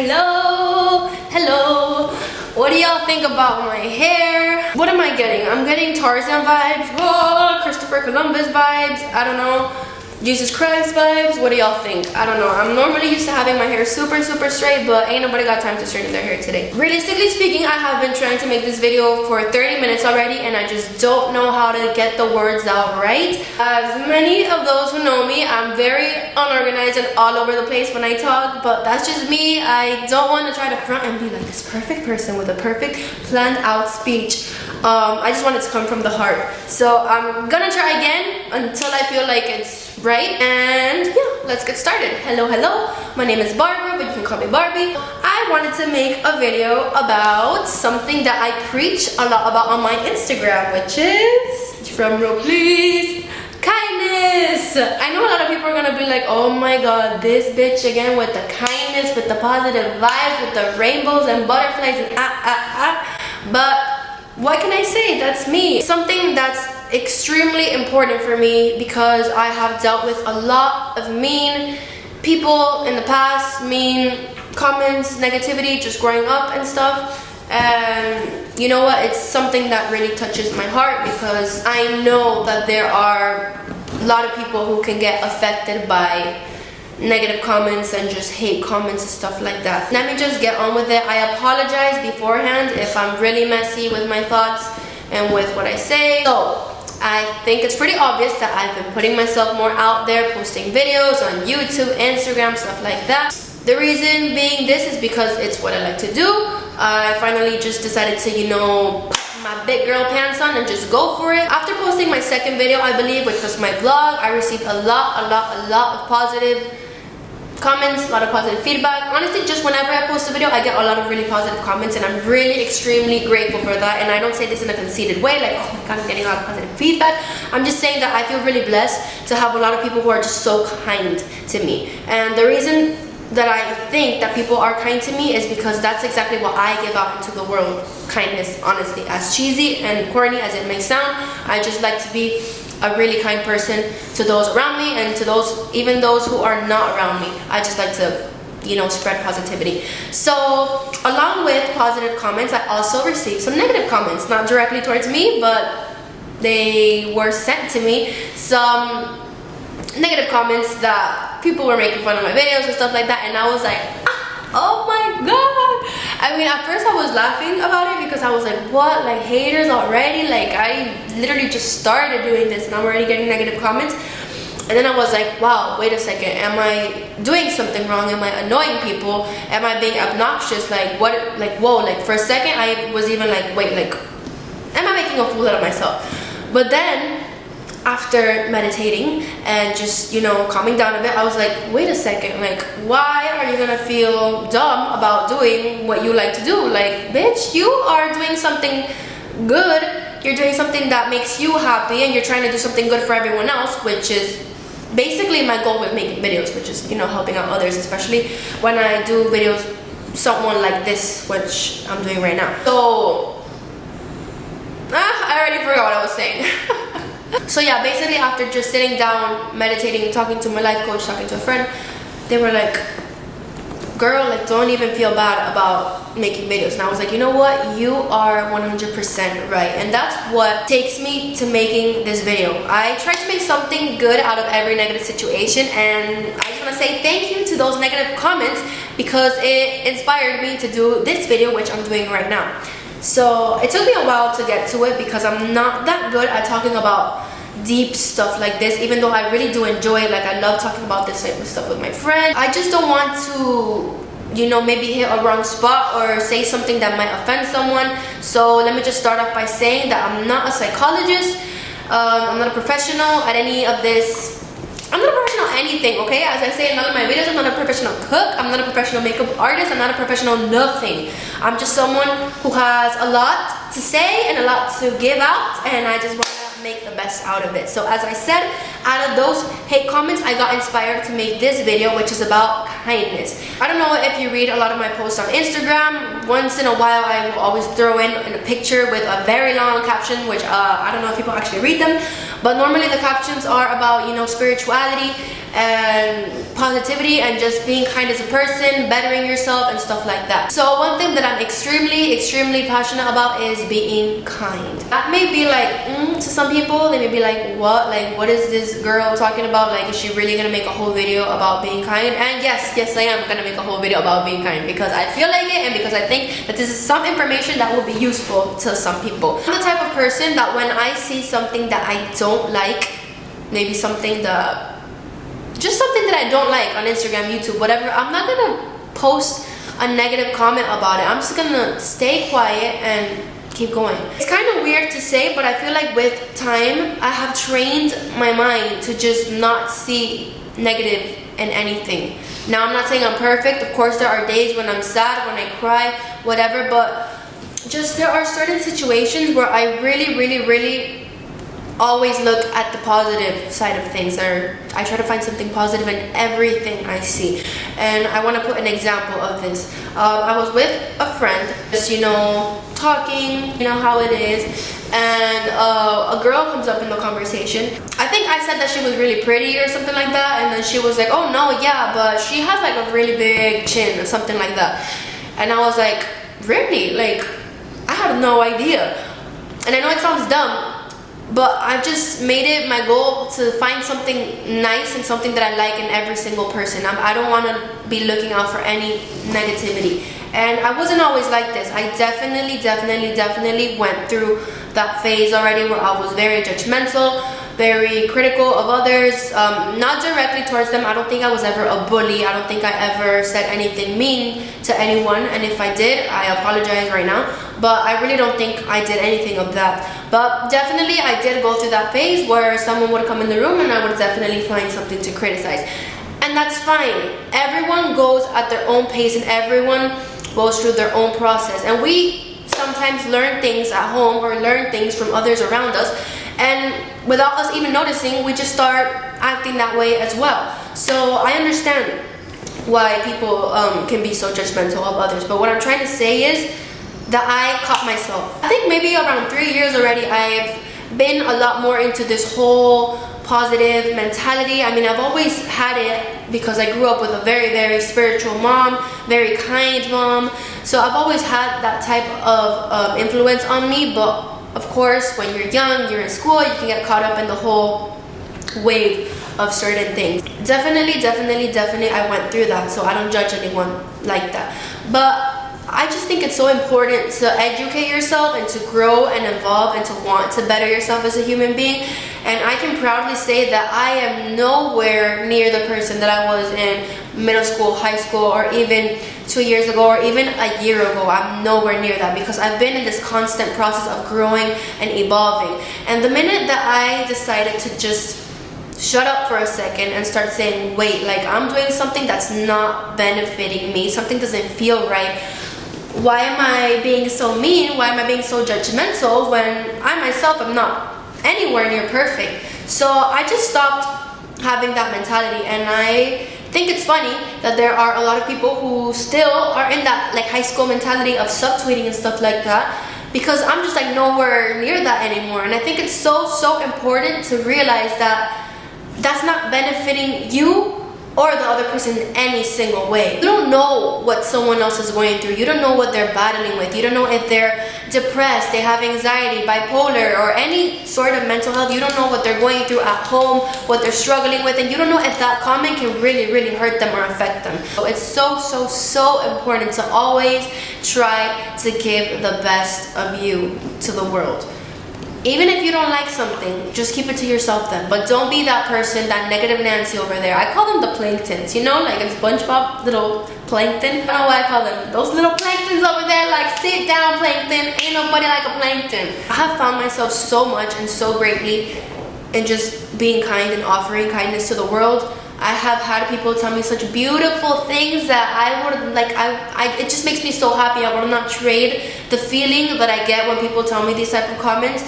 Hello. What do y'all think about my hair? What am I getting? I'm getting Tarzan vibes, Christopher Columbus vibes, I don't know, Jesus Christ vibes. What do y'all think? I don't know. I'm normally used to having my hair super straight, but ain't nobody got time to straighten their hair today. Realistically speaking, I have been trying to make this video for 30 minutes already, and I just don't know how to get the words out right. As many of those who know me, I'm very unorganized and all over the place when I talk, but that's just me. I don't want to try to front and be like this perfect person with a perfect planned out speech. I just want it to come from the heart. So I'm gonna try again until I feel like it's right, and yeah, let's get started. Hello. My name is Barbara, but you can call me Barbie. I wanted to make a video about something that I preach a lot about on my Instagram, which is, drum roll please, kindness. I know a lot of people are gonna be like, oh my god, this bitch again with the kindness, with the positive vibes, with the rainbows and butterflies and but what can I say? That's me. Something that's extremely important for me because I have dealt with a lot of mean people in the past, mean comments, negativity, just growing up and stuff. And you know what? It's something that really touches my heart because I know that there are a lot of people who can get affected by negative comments and just hate comments and stuff like that. Let me just get on with it. I apologize beforehand if I'm really messy with my thoughts and with what I say. So I think it's pretty obvious that I've been putting myself more out there, posting videos on YouTube, Instagram, stuff like that. The reason being this is because it's what I like to do. I finally just decided to, you know, put my big girl pants on and just go for it. After posting my second video, I believe, which was my vlog, I received a lot of positive comments, a lot of positive feedback. Honestly, just whenever I post a video, I get a lot of really positive comments, and I'm really extremely grateful for that. And I don't say this in a conceited way, like, oh my god, I'm getting a lot of positive feedback. I'm just saying that I feel really blessed to have a lot of people who are just so kind to me. And the reason that I think that people are kind to me is because that's exactly what I give out into the world. Kindness, honestly. As cheesy and corny as it may sound, I just like to be a really kind person to those around me and to those, even those who are not around me. I just like to, you know, spread positivity. So along with positive comments, I also received some negative comments, not directly towards me, but they were sent to me. Some negative comments that people were making fun of my videos and stuff like that, and I was like, oh my god. I mean, at first I was laughing about it because I was like, what, like haters already? Like, I literally just started doing this and I'm already getting negative comments. And then I was like, wow, wait a second, am I doing something wrong? Am I annoying people? Am I being obnoxious? Like, what, like, whoa, like for a second I was even like, wait, like, am I making a fool out of myself? But then after meditating and just, you know, calming down a bit, I was like, wait a second, like, why are you gonna feel dumb about doing what you like to do? Like, bitch, you are doing something good. You're doing something that makes you happy, and you're trying to do something good for everyone else, which is basically my goal with making videos, which is, you know, helping out others, especially when I do videos someone like this, which I'm doing right now. So I already forgot what I was saying. So yeah, basically after just sitting down, meditating, talking to my life coach, talking to a friend, they were like, girl, like, don't even feel bad about making videos. And I was like, you know what, you are 100% right. And that's what takes me to making this video. I try to make something good out of every negative situation, and I just want to say thank you to those negative comments because it inspired me to do this video, which I'm doing right now. So it took me a while to get to it because I'm not that good at talking about deep stuff like this, even though I really do enjoy it. Like, I love talking about this type of stuff with my friends. I just don't want to, you know, maybe hit a wrong spot or say something that might offend someone. So let me just start off by saying that I'm not a psychologist. I'm not a professional at any of this. I'm not a professional at anything, okay? As I say in all of my videos, I'm not a professional cook, I'm not a professional makeup artist, I'm not a professional nothing. I'm just someone who has a lot to say and a lot to give out, and I just want to make the best out of it. So as I said, out of those hate comments, I got inspired to make this video, which is about kindness. I don't know if you read a lot of my posts on Instagram. Once in a while, I will always throw in a picture with a very long caption, which I don't know if people actually read them, but normally the captions are about, you know, spirituality, and positivity and just being kind as a person, bettering yourself and stuff like that. So one thing that I'm extremely passionate about is being kind. That may be like to some people. They may be like, what is this girl talking about? Like, is she really gonna make a whole video about being kind? And yes, I am gonna make a whole video about being kind because I feel like it and because I think that this is some information that will be useful to some people. I'm the type of person that when I see something that I don't like, maybe something that I don't like on Instagram, YouTube, whatever, I'm not gonna post a negative comment about it. I'm just gonna stay quiet and keep going. It's kind of weird to say, but I feel like with time I have trained my mind to just not see negative in anything. Now, I'm not saying I'm perfect. Of course, there are days when I'm sad, when I cry, whatever, but just there are certain situations where I really always look at the positive side of things, or I try to find something positive in everything I see. And I want to put an example of this. I was with a friend, just, talking, how it is, and a girl comes up in the conversation. I think I said that she was really pretty or something like that, and then she was like, oh no, yeah, but she has like a really big chin or something like that. And I was like, really? Like, I had no idea. And I know it sounds dumb, but I've just made it my goal to find something nice and something that I like in every single person. I don't want to be looking out for any negativity. And I wasn't always like this. I definitely went through that phase already where I was very judgmental, very critical of others, not directly towards them. I don't think I was ever a bully. I don't think I ever said anything mean to anyone, and if I did, I apologize right now, but I really don't think I did anything of that. But definitely I did go through that phase where someone would come in the room and I would definitely find something to criticize, and that's fine. Everyone goes at their own pace and everyone goes through their own process, and we sometimes learn things at home or learn things from others around us, and without us even noticing, we just start acting that way as well. So I understand why people can be so judgmental of others, but what I'm trying to say is that I caught myself. I think maybe around 3 years already, I've been a lot more into this whole positive mentality. I mean, I've always had it because I grew up with a very spiritual mom, very kind mom, so I've always had that type of influence on me. But of course, when you're young, you're in school, you can get caught up in the whole wave of certain things. Definitely I went through that, so I don't judge anyone like that. But I just think it's so important to educate yourself and to grow and evolve and to want to better yourself as a human being. And I can proudly say that I am nowhere near the person that I was in middle school, high school, or even 2 years ago, or even a year ago. I'm nowhere near that because I've been in this constant process of growing and evolving. And the minute that I decided to just shut up for a second and start saying, wait, like, I'm doing something that's not benefiting me, something doesn't feel right, why am I being so mean? Why am I being so judgmental when I myself am not anywhere near perfect? So I just stopped having that mentality, and I think it's funny that there are a lot of people who still are in that like high school mentality of subtweeting and stuff like that, because I'm just like nowhere near that anymore. And I think it's so important to realize that that's not benefiting you or the other person in any single way. You don't know what someone else is going through. You don't know what they're battling with. You don't know if they're depressed, they have anxiety, bipolar, or any sort of mental health. You don't know what they're going through at home, what they're struggling with, and you don't know if that comment can really hurt them or affect them. So it's so important to always try to give the best of you to the world. Even if you don't like something, just keep it to yourself then. But don't be that person, that negative Nancy over there. I call them the planktons, like in SpongeBob, little plankton. I don't know what I call them. Those little planktons over there, like, sit down, plankton. Ain't nobody like a plankton. I have found myself so much and so greatly in just being kind and offering kindness to the world. I have had people tell me such beautiful things that I would like, it just makes me so happy. I would not trade the feeling that I get when people tell me these type of comments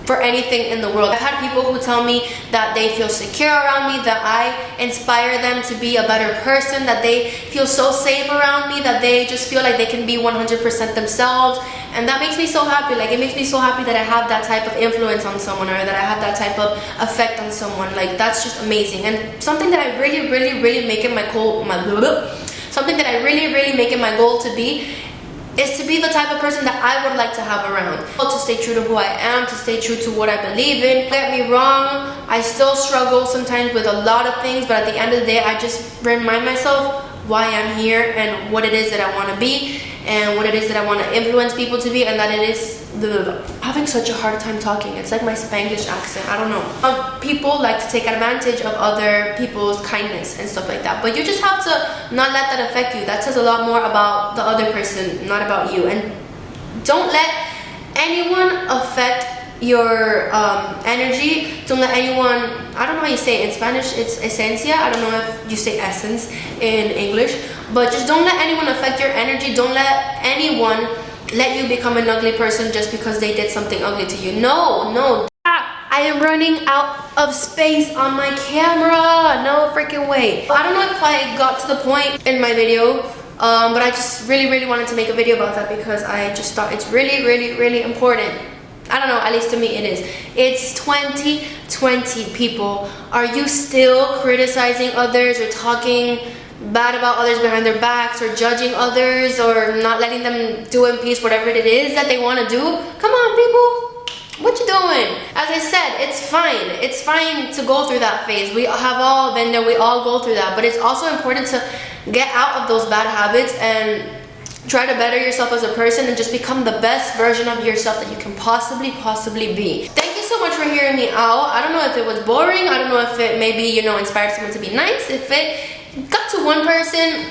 for anything in the world. I've had people who tell me that they feel secure around me, that I inspire them to be a better person, that they feel so safe around me, that they just feel like they can be 100% themselves. And that makes me so happy. Like, it makes me so happy that I have that type of influence on someone, or that I have that type of effect on someone. Like, that's just amazing. And something that I really make it my goal, something that I really make it my goal to be is to be the type of person that I would like to have around. To stay true to who I am, to stay true to what I believe in. Don't get me wrong, I still struggle sometimes with a lot of things, but at the end of the day, I just remind myself why I'm here and what it is that I want to be and what it is that I want to influence people to be, and that it is having such a hard time talking. It's like my Spanglish accent, I don't know. People like to take advantage of other people's kindness and stuff like that, but you just have to not let that affect you. That says a lot more about the other person, not about you. And don't let anyone affect your energy. Don't let anyone, I don't know how you say it in Spanish, it's esencia, I don't know if you say essence in English, but just don't let anyone affect your energy. Don't let anyone let you become an ugly person just because they did something ugly to you. No. I am running out of space on my camera. No freaking way. I don't know if I got to the point in my video, but I just really wanted to make a video about that because I just thought it's really important. I don't know, at least to me it is. It's 2020, people. Are you still criticizing others or talking bad about others behind their backs, or judging others, or not letting them do in peace whatever it is that they want to do? Come on, people. What you doing? As I said, it's fine. It's fine to go through that phase. We have all been there. We all go through that. But it's also important to get out of those bad habits and try to better yourself as a person and just become the best version of yourself that you can possibly be. Thank you so much for hearing me out. I don't know if it was boring. I don't know if it maybe, you know, inspired someone to be nice. If it got to one person,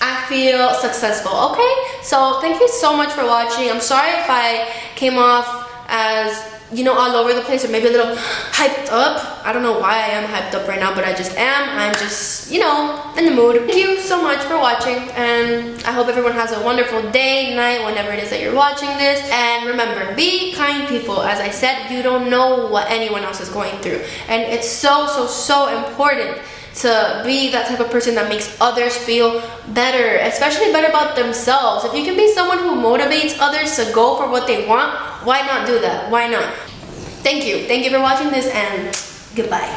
I feel successful, okay? So thank you so much for watching. I'm sorry if I came off as, you know, all over the place, or maybe a little hyped up. I don't know why I am hyped up right now, but I just am. I'm just, you know, in the mood. Thank you so much for watching, and I hope everyone has a wonderful day, night, whenever it is that you're watching this. And remember, be kind, people. As I said, you don't know what anyone else is going through, and it's so important to be that type of person that makes others feel better, especially better about themselves. If you can be someone who motivates others to go for what they want, why not do that? Why not? Thank you for watching this, and goodbye.